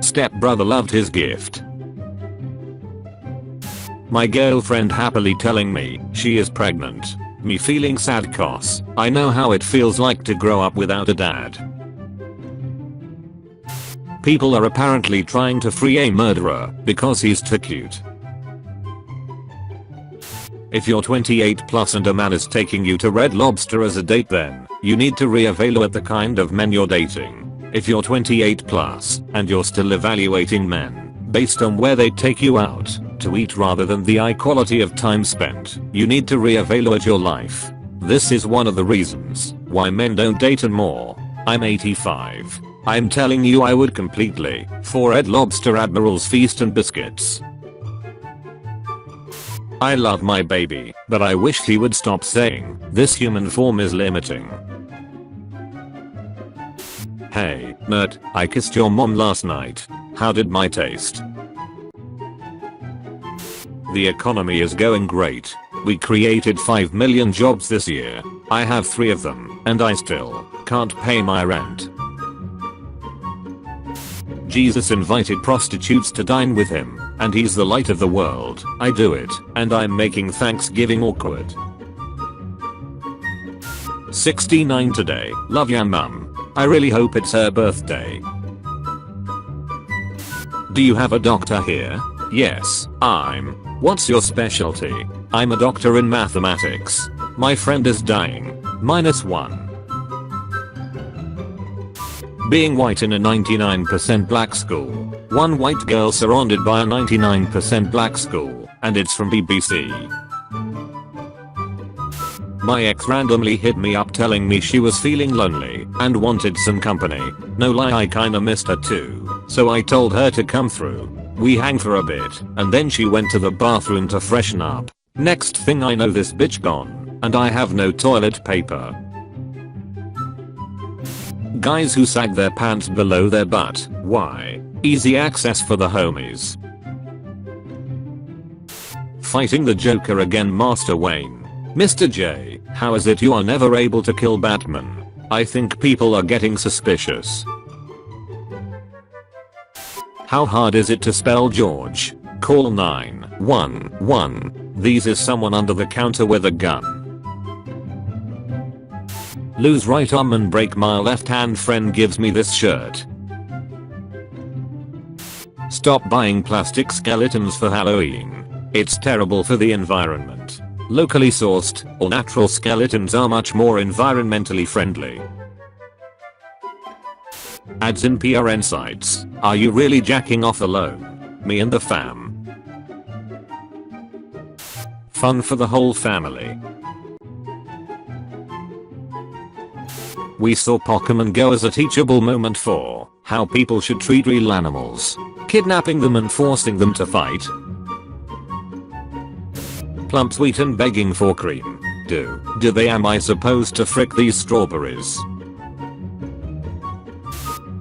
Stepbrother loved his gift. My girlfriend happily telling me she is pregnant. Me feeling sad cause I know how it feels like to grow up without a dad. People are apparently trying to free a murderer because he's too cute. If you're 28 plus and a man is taking you to Red Lobster as a date, then you need to reevaluate the kind of men you're dating. If you're 28 plus and you're still evaluating men based on where they take you out to eat rather than the high quality of time spent, you need to reevaluate your life. This is one of the reasons why men don't date anymore. I'm 85. I'm telling you, I would completely for Red Lobster, Admiral's Feast and biscuits. I love my baby, but I wish he would stop saying this human form is limiting. Hey, nerd, I kissed your mom last night. How did my taste? The economy is going great. We created 5 million jobs this year. I have 3 of them, and I still can't pay my rent. Jesus invited prostitutes to dine with him, and he's the light of the world. I do it, and I'm making Thanksgiving awkward. 69 today. Love ya mum. I really hope it's her birthday. Do you have a doctor here? Yes, I'm. What's your specialty? I'm a doctor in mathematics. My friend is dying. -1. Being white in a 99% black school. One white girl surrounded by a 99% black school, and it's from BBC. My ex randomly hit me up telling me she was feeling lonely and wanted some company. No lie, I kinda missed her too, so I told her to come through. We hang for a bit, and then she went to the bathroom to freshen up. Next thing I know, this bitch gone, and I have no toilet paper. Guys who sag their pants below their butt. Why? Easy access for the homies. Fighting the Joker again, Master Wayne. Mr. J, how is it you are never able to kill Batman? I think people are getting suspicious. How hard is it to spell George? Call 911. These is someone under the counter with a gun. Lose right arm and break my left hand. Friend gives me this shirt. Stop buying plastic skeletons for Halloween. It's terrible for the environment. Locally sourced or natural skeletons are much more environmentally friendly. Ads in PRN sites. Are you really jacking off alone? Me and the fam. Fun for the whole family. We saw Pokemon Go as a teachable moment for how people should treat real animals. Kidnapping them and forcing them to fight. Plump sweet and begging for cream. Do they? Am I supposed to frick these strawberries?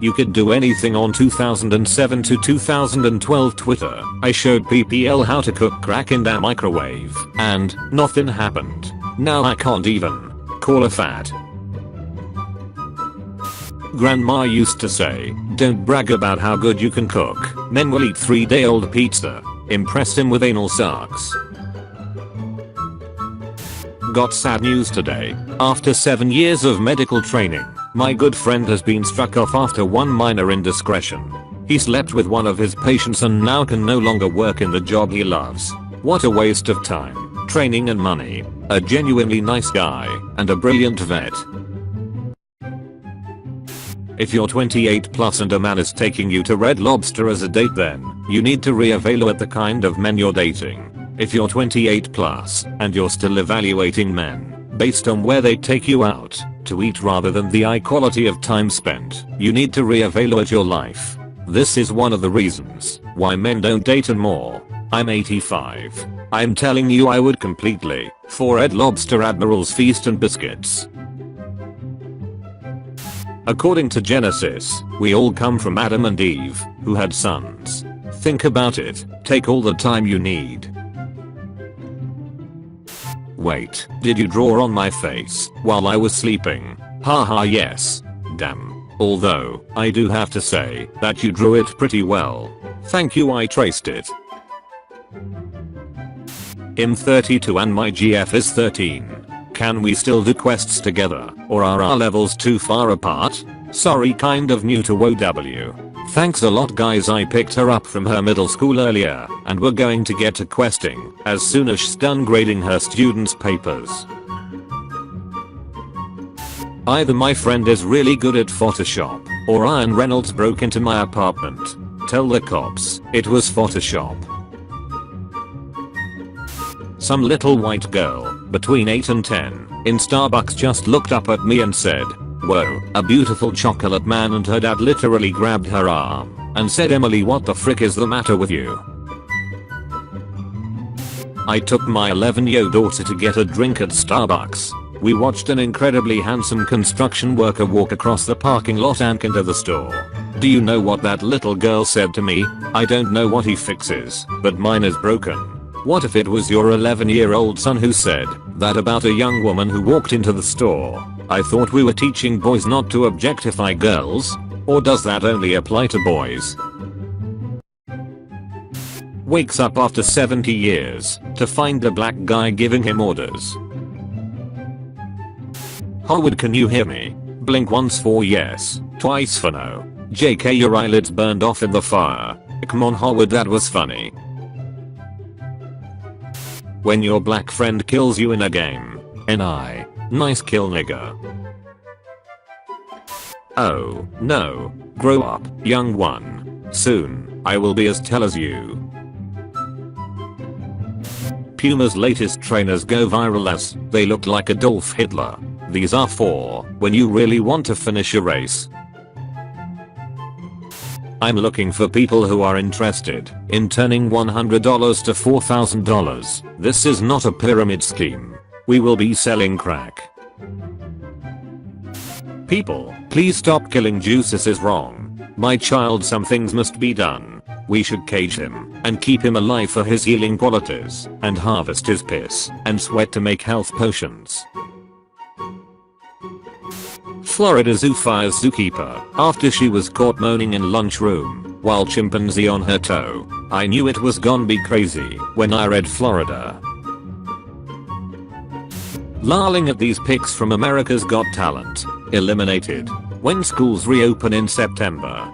You could do anything on 2007 to 2012 Twitter. I showed PPL how to cook crack in their microwave, and nothing happened. Now I can't even call a fat. Grandma used to say, don't brag about how good you can cook. Men will eat 3-day-old pizza. Impress him with anal sucks. Got sad news today. After 7 years of medical training, my good friend has been struck off after one minor indiscretion. He slept with one of his patients and now can no longer work in the job he loves. What a waste of time, training and money. A genuinely nice guy and a brilliant vet. If you're 28 plus and a man is taking you to Red Lobster as a date, then you need to reevaluate the kind of men you're dating. If you're 28 plus and you're still evaluating men based on where they take you out to eat rather than the high quality of time spent, you need to reevaluate your life. This is one of the reasons why men don't date anymore. I'm 85. I'm telling you, I would completely for Red Lobster, Admiral's Feast and biscuits. According to Genesis, we all come from Adam and Eve, who had sons. Think about it, take all the time you need. Wait, did you draw on my face while I was sleeping? Haha, yes. Damn. Although, I do have to say that you drew it pretty well. Thank you, I traced it. I'm 32 and my GF is 13. Can we still do quests together, or are our levels too far apart? Sorry, kind of new to WoW. Thanks a lot guys, I picked her up from her middle school earlier, and we're going to get to questing as soon as she's done grading her students' papers. Either my friend is really good at Photoshop, or Ryan Reynolds broke into my apartment. Tell the cops it was Photoshop. Some little white girl, between 8 and 10, in Starbucks just looked up at me and said, "Whoa, a beautiful chocolate man," and her dad literally grabbed her arm and said, "Emily, what the frick is the matter with you?" I took my 11-year-old daughter to get a drink at Starbucks. We watched an incredibly handsome construction worker walk across the parking lot and into the store. Do you know what that little girl said to me? "I don't know what he fixes, but mine is broken." What if it was your 11-year-old son who said that about a young woman who walked into the store? I thought we were teaching boys not to objectify girls. Or does that only apply to boys? Wakes up after 70 years to find a black guy giving him orders. Howard, can you hear me? Blink once for yes, twice for no. JK, your eyelids burned off in the fire. Come on Howard, that was funny. When your black friend kills you in a game. NI. Nice kill, nigga. Oh, no. Grow up, young one. Soon, I will be as tall as you. Puma's latest trainers go viral as they look like Adolf Hitler. These are for when you really want to finish a race. I'm looking for people who are interested in turning $100 to $4,000. This is not a pyramid scheme. We will be selling crack. People, please stop killing Juice. This is wrong. My child, some things must be done. We should cage him and keep him alive for his healing qualities and harvest his piss and sweat to make health potions. Florida zoo fires zookeeper after she was caught moaning in lunchroom while chimpanzee on her toe. I knew it was gonna be crazy when I read Florida. Lolling at these pics from America's Got Talent. Eliminated when schools reopen in September.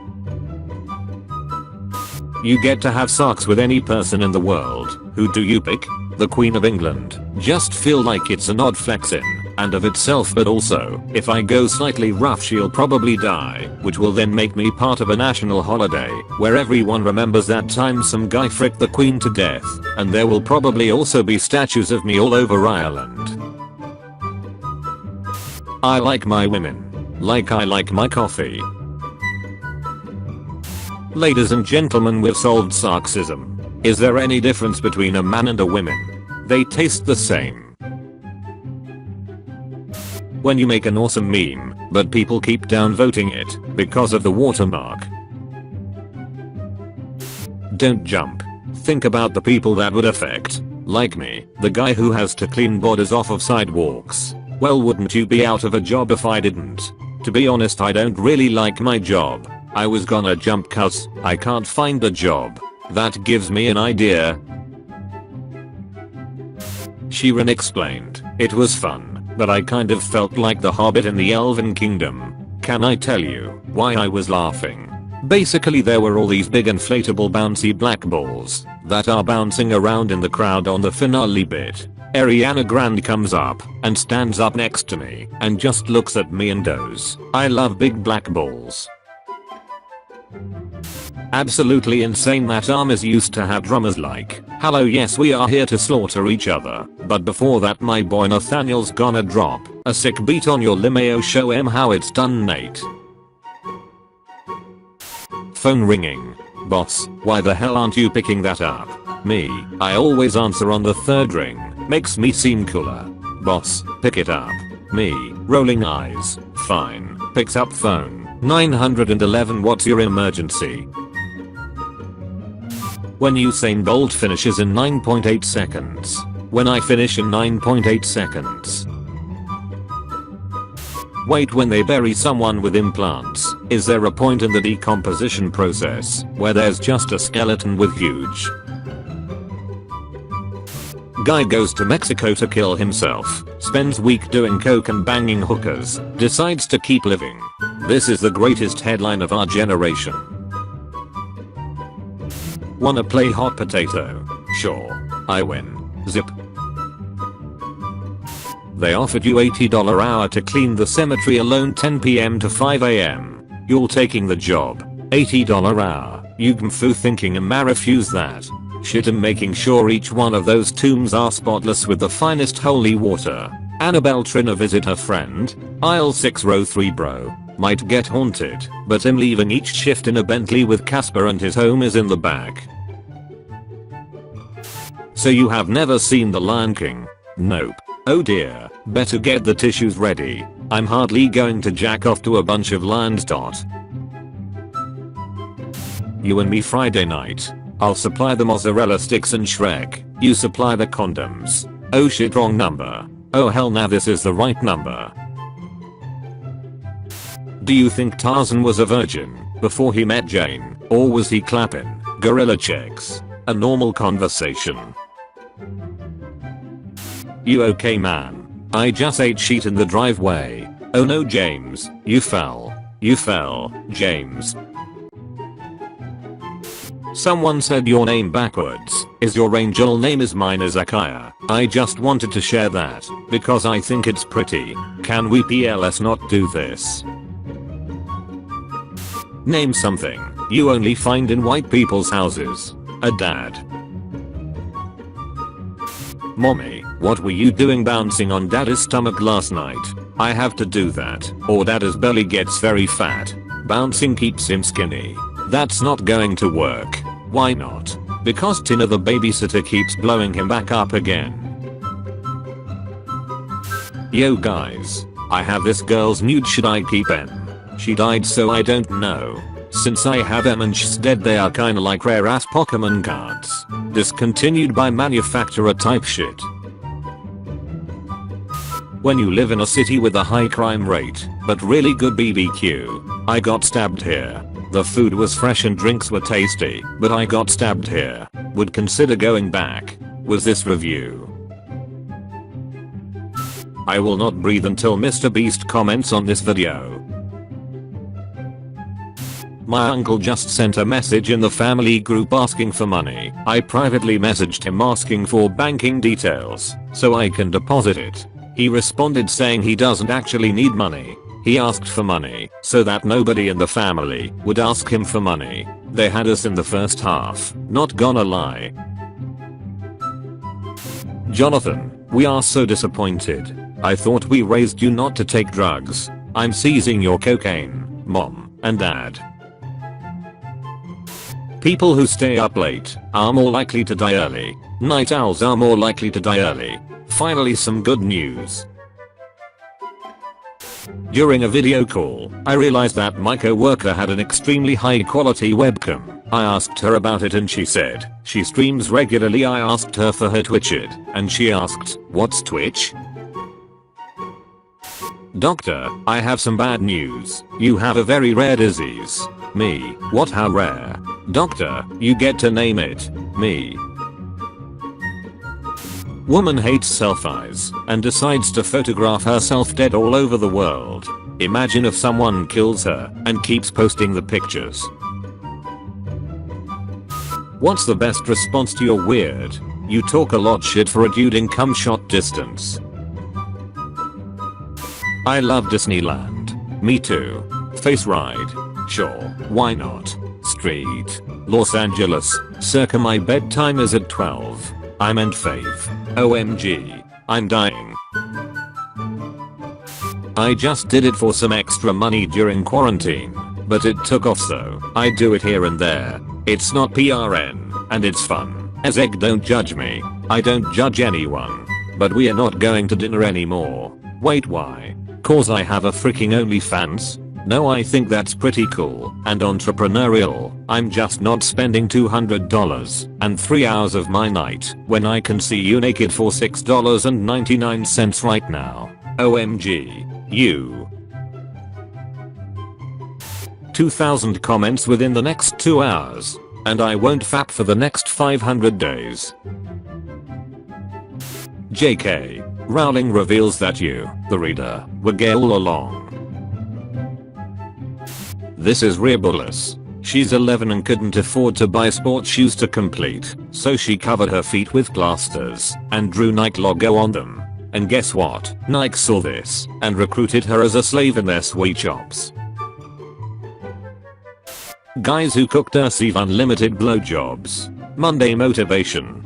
You get to have sex with any person in the world. Who do you pick? The Queen of England. Just feel like it's an odd flex in and of itself, but also, if I go slightly rough she'll probably die, which will then make me part of a national holiday where everyone remembers that time some guy fricked the Queen to death, and there will probably also be statues of me all over Ireland. I like my women. Like I like my coffee. Ladies and gentlemen, we've solved sexism. Is there any difference between a man and a woman? They taste the same. When you make an awesome meme, but people keep downvoting it because of the watermark. Don't jump. Think about the people that would affect. Like me, the guy who has to clean bodies off of sidewalks. Well, wouldn't you be out of a job if I didn't? To be honest, I don't really like my job. I was gonna jump cause I can't find a job. That gives me an idea. Shirin explained, it was fun, but I kind of felt like the Hobbit in the Elven Kingdom. Can I tell you why I was laughing? Basically there were all these big inflatable bouncy black balls that are bouncing around in the crowd on the finale bit. Ariana Grande comes up and stands up next to me and just looks at me and goes, "I love big black balls." Absolutely insane that ARMYs used to have drummers like, "Hello, yes, we are here to slaughter each other," but before that my boy Nathaniel's gonna drop a sick beat on your limo. Show him how it's done, Nate. Phone ringing. Boss, why the hell aren't you picking that up? Me, I always answer on the third ring. Makes me seem cooler. Boss, pick it up. Me, rolling eyes. Fine. Picks up phone. 911, what's your emergency? When Usain Bolt finishes in 9.8 seconds. When I finish in 9.8 seconds. Wait, when they bury someone with implants, is there a point in the decomposition process where there's just a skeleton with huge? Guy goes to Mexico to kill himself, spends week doing coke and banging hookers, decides to keep living. This is the greatest headline of our generation. Wanna play hot potato? Sure. I win. Zip. They offered you $80 hour to clean the cemetery alone 10 PM to 5 AM. You're taking the job. $80 hour. You gmfu thinking I'ma refuse that. Shit, I'm making sure each one of those tombs are spotless with the finest holy water. Annabelle Trina visit her friend. Aisle 6 row 3 bro. Might get haunted, but I'm leaving each shift in a Bentley with Casper and his home is in the back. So you have never seen The Lion King? Nope. Oh dear, better get the tissues ready. I'm hardly going to jack off to a bunch of lions. You and me Friday night. I'll supply the mozzarella sticks and Shrek. You supply the condoms. Oh shit, wrong number. Oh hell, now this is the right number. Do you think Tarzan was a virgin before he met Jane, or was he clapping gorilla checks? A normal conversation. You okay, man? I just ate shit in the driveway. Oh no, James, you fell. You fell, James. Someone said your name backwards. Is your angel name? Is mine Zakaya? I just wanted to share that because I think it's pretty. Can we PLS not do this? Name something you only find in white people's houses. A dad. Mommy, what were you doing bouncing on daddy's stomach last night? I have to do that, or daddy's belly gets very fat. Bouncing keeps him skinny. That's not going to work. Why not? Because Tina the babysitter keeps blowing him back up again. Yo guys, I have this girl's nude, should I keep M? She died, so I don't know. Since I have M and she's dead, they are kinda like rare ass Pokemon cards. Discontinued by manufacturer type shit. When you live in a city with a high crime rate, but really good BBQ. I got stabbed here. The food was fresh and drinks were tasty, but I got stabbed here. Would consider going back. Was this review? I will not breathe until Mr. Beast comments on this video. My uncle just sent a message in the family group asking for money. I privately messaged him asking for banking details so I can deposit it. He responded saying he doesn't actually need money. He asked for money so that nobody in the family would ask him for money. They had us in the first half, not gonna lie. Jonathan, we are so disappointed. I thought we raised you not to take drugs. I'm seizing your cocaine, mom and dad. People who stay up late are more likely to die early. Night owls are more likely to die early. Finally, some good news. During a video call, I realized that my coworker had an extremely high quality webcam. I asked her about it and she said she streams regularly. I asked her for her Twitch it, and she asked, "What's Twitch?" Doctor, I have some bad news. You have a very rare disease. Me, what, how rare? Doctor, you get to name it. Me. Woman hates selfies and decides to photograph herself dead all over the world. Imagine if someone kills her and keeps posting the pictures. What's the best response to your weird? You talk a lot shit for a dude in cum shot distance. I love Disneyland. Me too. Face ride. Sure, why not? Street. Los Angeles. Circa my bedtime is at 12. I meant fave. OMG. I'm dying. I just did it for some extra money during quarantine, but it took off, so I do it here and there. It's not PRN, and it's fun. As egg, don't judge me. I don't judge anyone. But we are not going to dinner anymore. Wait, why? Cause I have a freaking OnlyFans? No, I think that's pretty cool and entrepreneurial. I'm just not spending $200 and 3 hours of my night when I can see you naked for $6.99 right now. OMG. You. 2,000 comments within the next 2 hours. And I won't fap for the next 500 days. JK. Rowling reveals that you, the reader, were gay all along. This is ridiculous. She's 11 and couldn't afford to buy sports shoes to complete, so she covered her feet with plasters and drew Nike logo on them. And guess what? Nike saw this and recruited her as a slave in their sweatshops. Guys who cooked receive unlimited blowjobs. Monday motivation.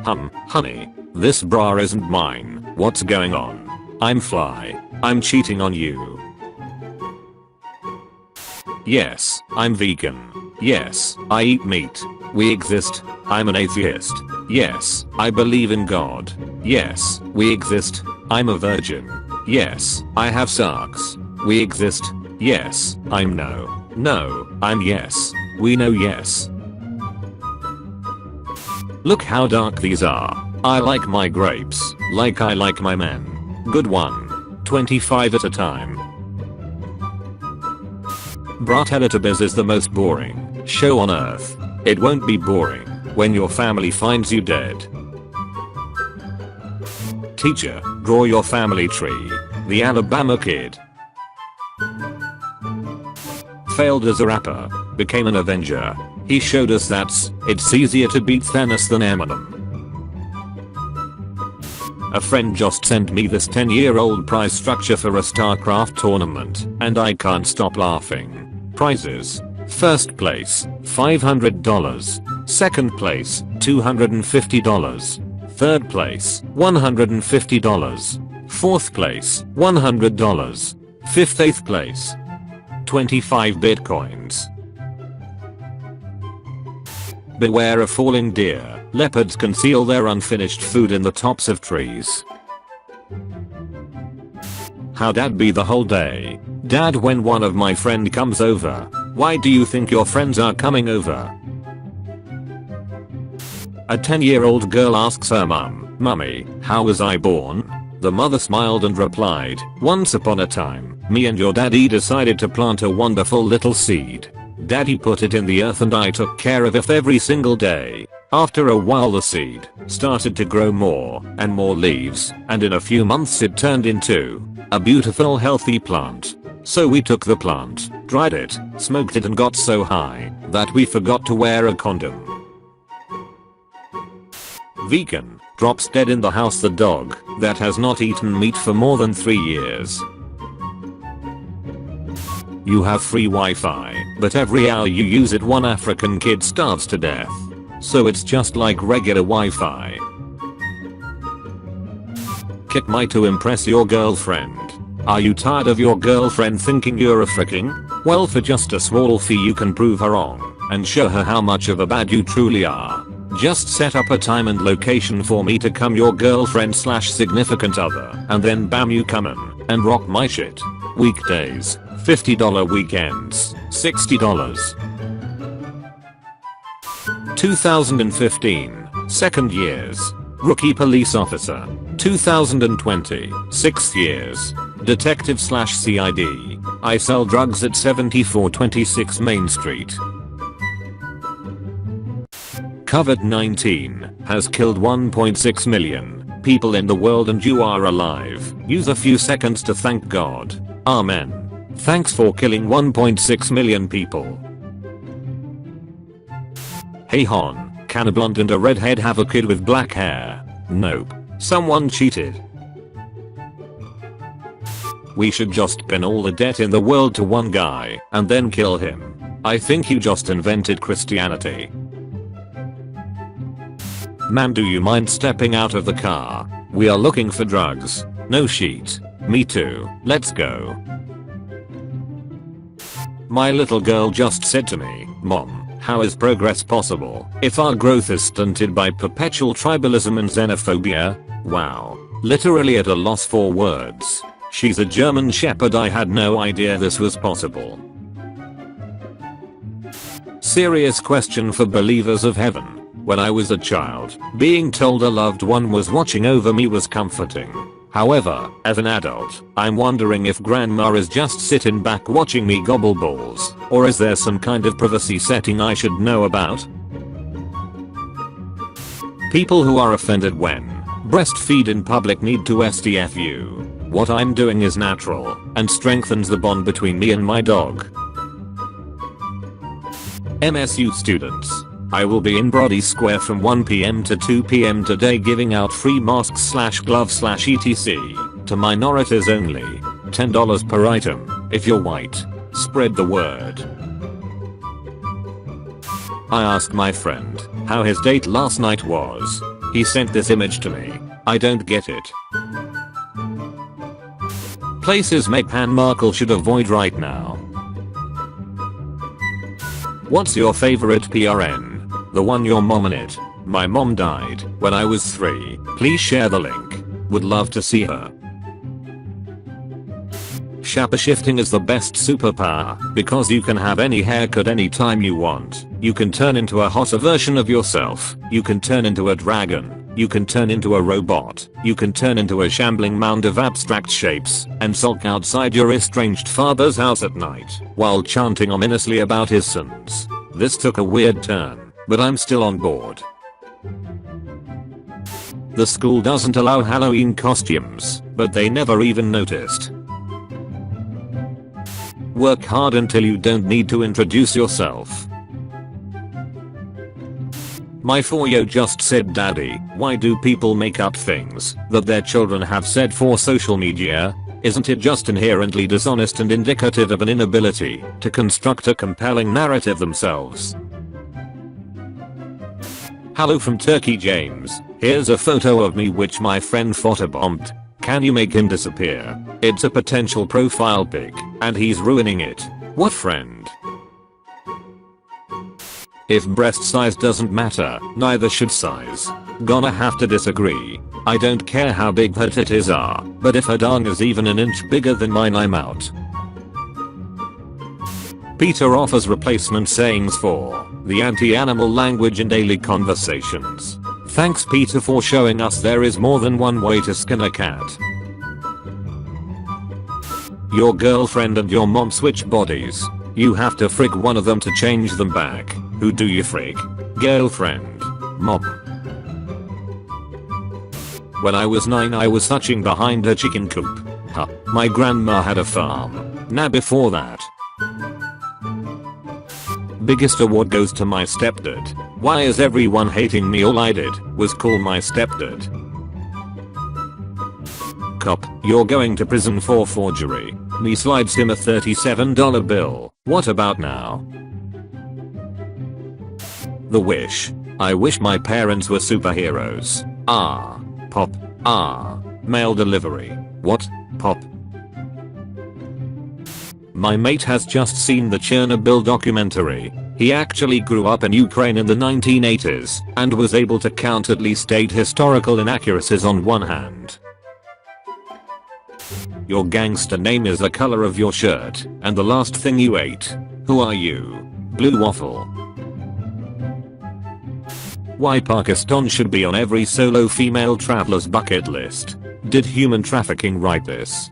Honey, this bra isn't mine. What's going on? I'm fly. I'm cheating on you. Yes, I'm vegan. Yes, I eat meat. We exist. I'm an atheist. Yes, I believe in God. Yes, we exist. I'm a virgin. Yes, I have socks. We exist. Yes, I'm no. No, I'm yes. We know yes. Look how dark these are. I like my grapes, like I like my men. Good one. 25 at a time. Teletubbies is the most boring show on earth. It won't be boring when your family finds you dead. Teacher, draw your family tree. The Alabama kid. Failed as a rapper, became an Avenger. He showed us that it's easier to beat Thanos than Eminem. A friend just sent me this 10-year-old prize structure for a StarCraft tournament, and I can't stop laughing. Prizes. First place, $500. Second place, $250. Third place, $150. Fourth place, $100. Fifth, 8th place, 25 bitcoins. Beware of falling deer. Leopards conceal their unfinished food in the tops of trees. How dad be the whole day? Dad, when one of my friend comes over. Why do you think your friends are coming over? A 10-year-old girl asks her mum, "Mummy, how was I born?" The mother smiled and replied, "Once upon a time, me and your daddy decided to plant a wonderful little seed. Daddy put it in the earth and I took care of it every single day. After a while the seed started to grow more and more leaves, and in a few months it turned into a beautiful healthy plant. So we took the plant, dried it, smoked it and got so high that we forgot to wear a condom." Vegan drops dead in the house the dog that has not eaten meat for more than 3 years. You have free Wi-Fi, but every hour you use it one African kid starves to death. So it's just like regular Wi-Fi. Kick my to impress your girlfriend. Are you tired of your girlfriend thinking you're a fricking? Well, for just a small fee you can prove her wrong and show her how much of a bad you truly are. Just set up a time and location for me to come your girlfriend / significant other, and then bam, you come in and rock my shit. Weekdays, $50, weekends, $60. 2015, second years. Rookie police officer. 2020, 6 years. Detective / CID. I sell drugs at 7426 Main Street. COVID-19 has killed 1.6 million people in the world and you are alive. Use a few seconds to thank God. Amen. Thanks for killing 1.6 million people. Hey hon, can a blonde and a redhead have a kid with black hair? Nope. Someone cheated. We should just pin all the debt in the world to one guy and then kill him. I think you just invented Christianity. Man, do you mind stepping out of the car? We are looking for drugs. No sheet. Me too. Let's go. My little girl just said to me, "Mom, how is progress possible if our growth is stunted by perpetual tribalism and xenophobia?" Wow. Literally at a loss for words. She's a German Shepherd. I had no idea this was possible. Serious question for believers of heaven. When I was a child, being told a loved one was watching over me was comforting. However, as an adult, I'm wondering if grandma is just sitting back watching me gobble balls, or is there some kind of privacy setting I should know about? People who are offended when breastfeed in public need to STFU. What I'm doing is natural and strengthens the bond between me and my dog. MSU students. I will be in Brody Square from 1 PM to 2 PM today giving out free masks / gloves / etc. to minorities only. $10 per item. If you're white, spread the word. I asked my friend how his date last night was. He sent this image to me. I don't get it. Places Meghan Markle should avoid right now. What's your favorite PRN? The one your mom in it. My mom died when I was 3. Please share the link. Would love to see her. Shaper shifting is the best superpower because you can have any haircut anytime you want. You can turn into a hotter version of yourself. You can turn into a dragon. You can turn into a robot. You can turn into a shambling mound of abstract shapes and sulk outside your estranged father's house at night while chanting ominously about his sins. This took a weird turn, but I'm still on board. The school doesn't allow Halloween costumes, but they never even noticed. Work hard until you don't need to introduce yourself. My 4-year just said, "Daddy, why do people make up things that their children have said for social media? Isn't it just inherently dishonest and indicative of an inability to construct a compelling narrative themselves?" Hello from Turkey James. Here's a photo of me which my friend photobombed. Can you make him disappear? It's a potential profile pic, and he's ruining it. What friend? If breast size doesn't matter, neither should size. Gonna have to disagree. I don't care how big her titties are, but if her dong is even an inch bigger than mine, I'm out. Peter offers replacement sayings for the anti-animal language in daily conversations. Thanks Peter for showing us there is more than one way to skin a cat. Your girlfriend and your mom switch bodies. You have to frig one of them to change them back. Who do you frig? Girlfriend? Mom? When I was 9 I was hutching behind a chicken coop. Huh. My grandma had a farm. Now before that. Biggest award goes to my stepdad. Why is everyone hating me? All I did was call my stepdad. Cop, you're going to prison for forgery. Me slides him a $37 bill. What about now? The wish. I wish my parents were superheroes. Ah. Pop. Ah. Mail delivery. What? Pop. My mate has just seen the Chernobyl documentary. He actually grew up in Ukraine in the 1980s and was able to count at least 8 historical inaccuracies on one hand. Your gangster name is the color of your shirt and the last thing you ate. Who are you? Blue waffle. Why Pakistan should be on every solo female traveler's bucket list. Did human trafficking write this?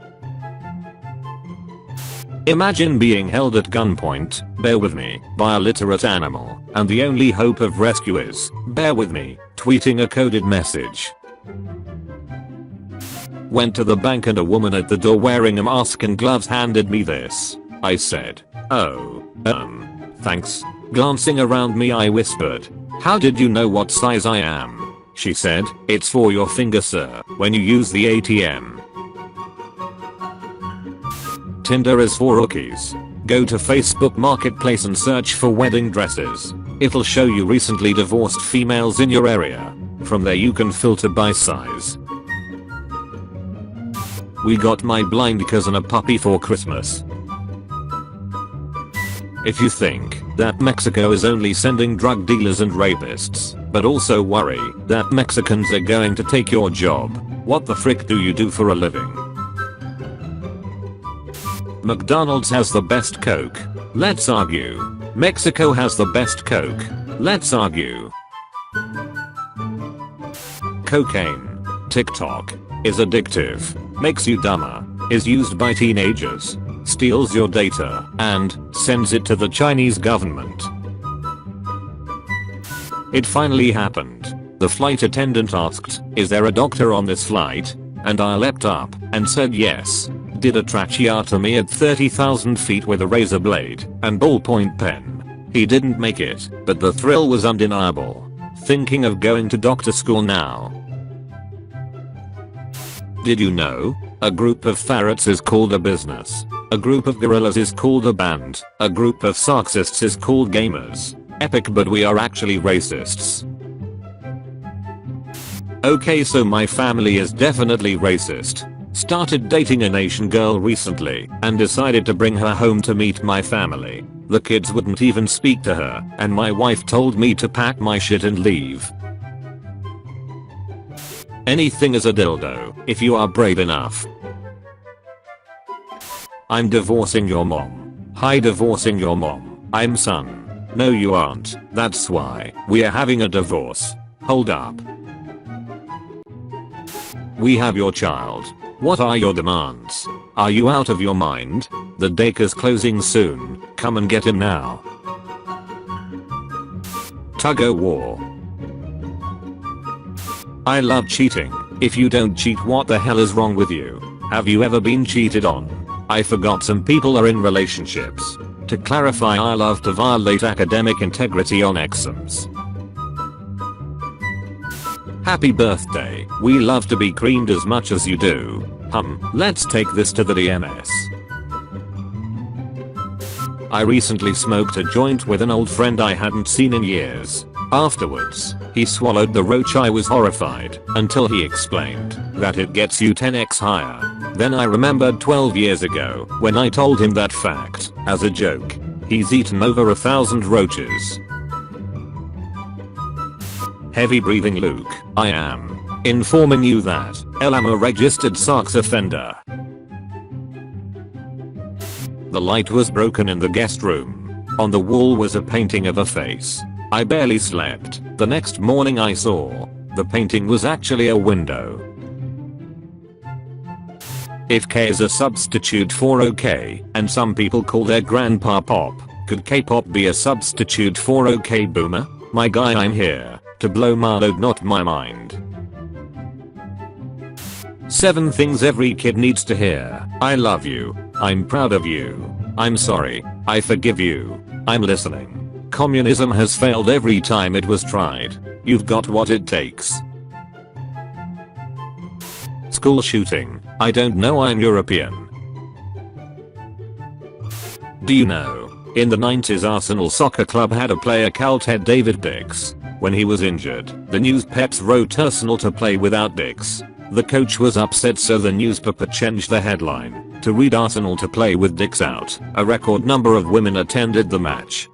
Imagine being held at gunpoint, bear with me, by a literate animal, and the only hope of rescue is, bear with me, tweeting a coded message. Went to the bank and a woman at the door wearing a mask and gloves handed me this. I said, "Oh, thanks." Glancing around me I whispered, "How did you know what size I am?" She said, "It's for your finger, sir, when you use the ATM." Tinder is for rookies. Go to Facebook Marketplace and search for wedding dresses. It'll show you recently divorced females in your area. From there you can filter by size. We got my blind cousin a puppy for Christmas. If you think that Mexico is only sending drug dealers and rapists, but also worry that Mexicans are going to take your job, what the frick do you do for a living? McDonald's has the best Coke. Let's argue. Mexico has the best Coke. Let's argue. Cocaine. TikTok. is addictive, makes you dumber, is used by teenagers, steals your data, and sends it to the Chinese government. It finally happened. The flight attendant asked, "Is there a doctor on this flight?" And I leapt up and said yes. Did a tracheotomy at 30,000 feet with a razor blade and ballpoint pen. He didn't make it, but the thrill was undeniable. Thinking of going to doctor school now. Did you know? A group of ferrets is called a business. A group of gorillas is called a band. A group of Sarxists is called gamers. Epic, but we are actually racists. Okay, so my family is definitely racist. Started dating an Asian girl recently and decided to bring her home to meet my family. The kids wouldn't even speak to her, and my wife told me to pack my shit and leave. Anything is a dildo if you are brave enough. I'm divorcing your mom. Hi, divorcing your mom. I'm son. No, you aren't. That's why we are having a divorce. Hold up. We have your child. What are your demands? Are you out of your mind? The daycare's closing soon. Come and get him now. Tug-o-war. I love cheating. If you don't cheat, what the hell is wrong with you? Have you ever been cheated on? I forgot some people are in relationships. To clarify, I love to violate academic integrity on exams. Happy birthday. We love to be creamed as much as you do. Let's take this to the DMS. I recently smoked a joint with an old friend I hadn't seen in years. Afterwards, he swallowed the roach. I was horrified until he explained that it gets you 10x higher. Then I remembered 12 years ago when I told him that fact as a joke. He's eaten over 1,000 roaches. Heavy breathing Luke, I am informing you that I'm a registered sex offender. The light was broken in the guest room. On the wall was a painting of a face. I barely slept. The next morning I saw the painting was actually a window. If K is a substitute for OK, and some people call their grandpa pop, could K-pop be a substitute for OK boomer? My guy, I'm here to blow my load, not my mind. 7 things every kid needs to hear. I love you. I'm proud of you. I'm sorry. I forgive you. I'm listening. Communism has failed every time it was tried. You've got what it takes. School shooting. I don't know, I'm European. Do you know? In the 90s, Arsenal Soccer Club had a player called David Dix. When he was injured, the newspapers wrote Arsenal to play without Dix. The coach was upset, so the newspaper changed the headline to read Arsenal to play with Dix out. A record number of women attended the match.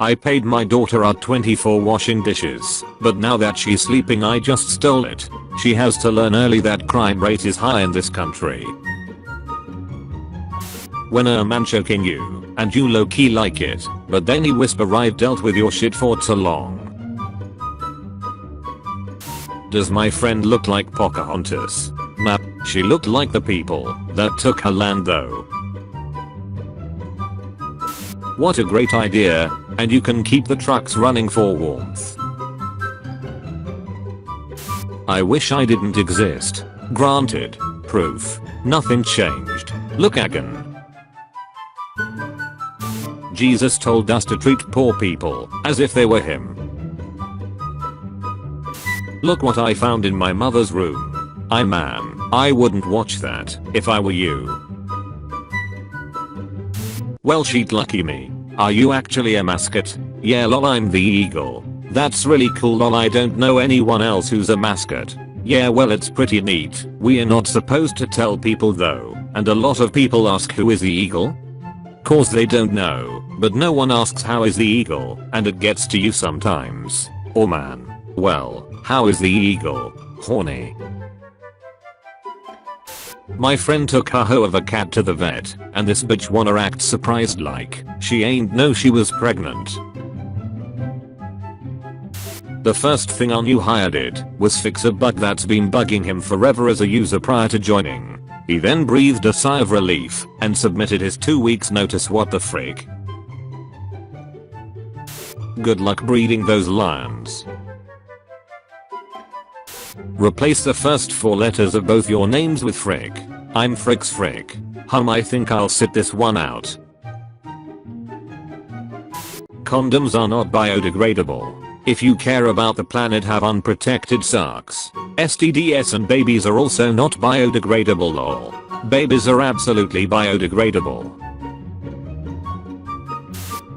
I paid my daughter $20 for washing dishes, but now that she's sleeping I just stole it. She has to learn early that crime rate is high in this country. When a man choking you, and you low-key like it, but then he whisper, "I've dealt with your shit for too long." Does my friend look like Pocahontas? Nah, she looked like the people that took her land though. What a great idea, and you can keep the trucks running for warmth. I wish I didn't exist. Granted. Proof. Nothing changed. Look again. Jesus told us to treat poor people as if they were him. Look what I found in my mother's room. I wouldn't watch that if I were you. Well, she'd lucky me. Are you actually a mascot? Yeah, lol, I'm the eagle. That's really cool, lol. I don't know anyone else who's a mascot. Yeah, well, it's pretty neat. We are not supposed to tell people though, and a lot of people ask who is the eagle? Cause they don't know, but no one asks how is the eagle, and it gets to you sometimes. Oh man. Well, how is the eagle? Horny. My friend took her hoe of a cat to the vet, and this bitch wanna act surprised like she ain't know she was pregnant. The first thing our new hire did was fix a bug that's been bugging him forever as a user prior to joining. He then breathed a sigh of relief and submitted his 2 weeks notice. What the frick? Good luck breeding those lions. Replace the first 4 letters of both your names with frick. I'm Frick's Frick. I think I'll sit this one out. Condoms are not biodegradable. If you care about the planet, have unprotected sex. STDs and babies are also not biodegradable. Lol. Babies are absolutely biodegradable.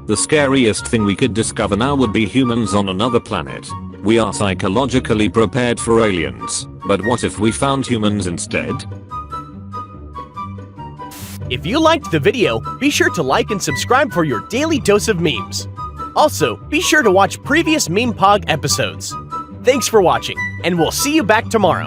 The scariest thing we could discover now would be humans on another planet. We are psychologically prepared for aliens, but what if we found humans instead? If you liked the video, be sure to like and subscribe for your daily dose of memes. Also, be sure to watch previous MemePog episodes. Thanks for watching, and we'll see you back tomorrow.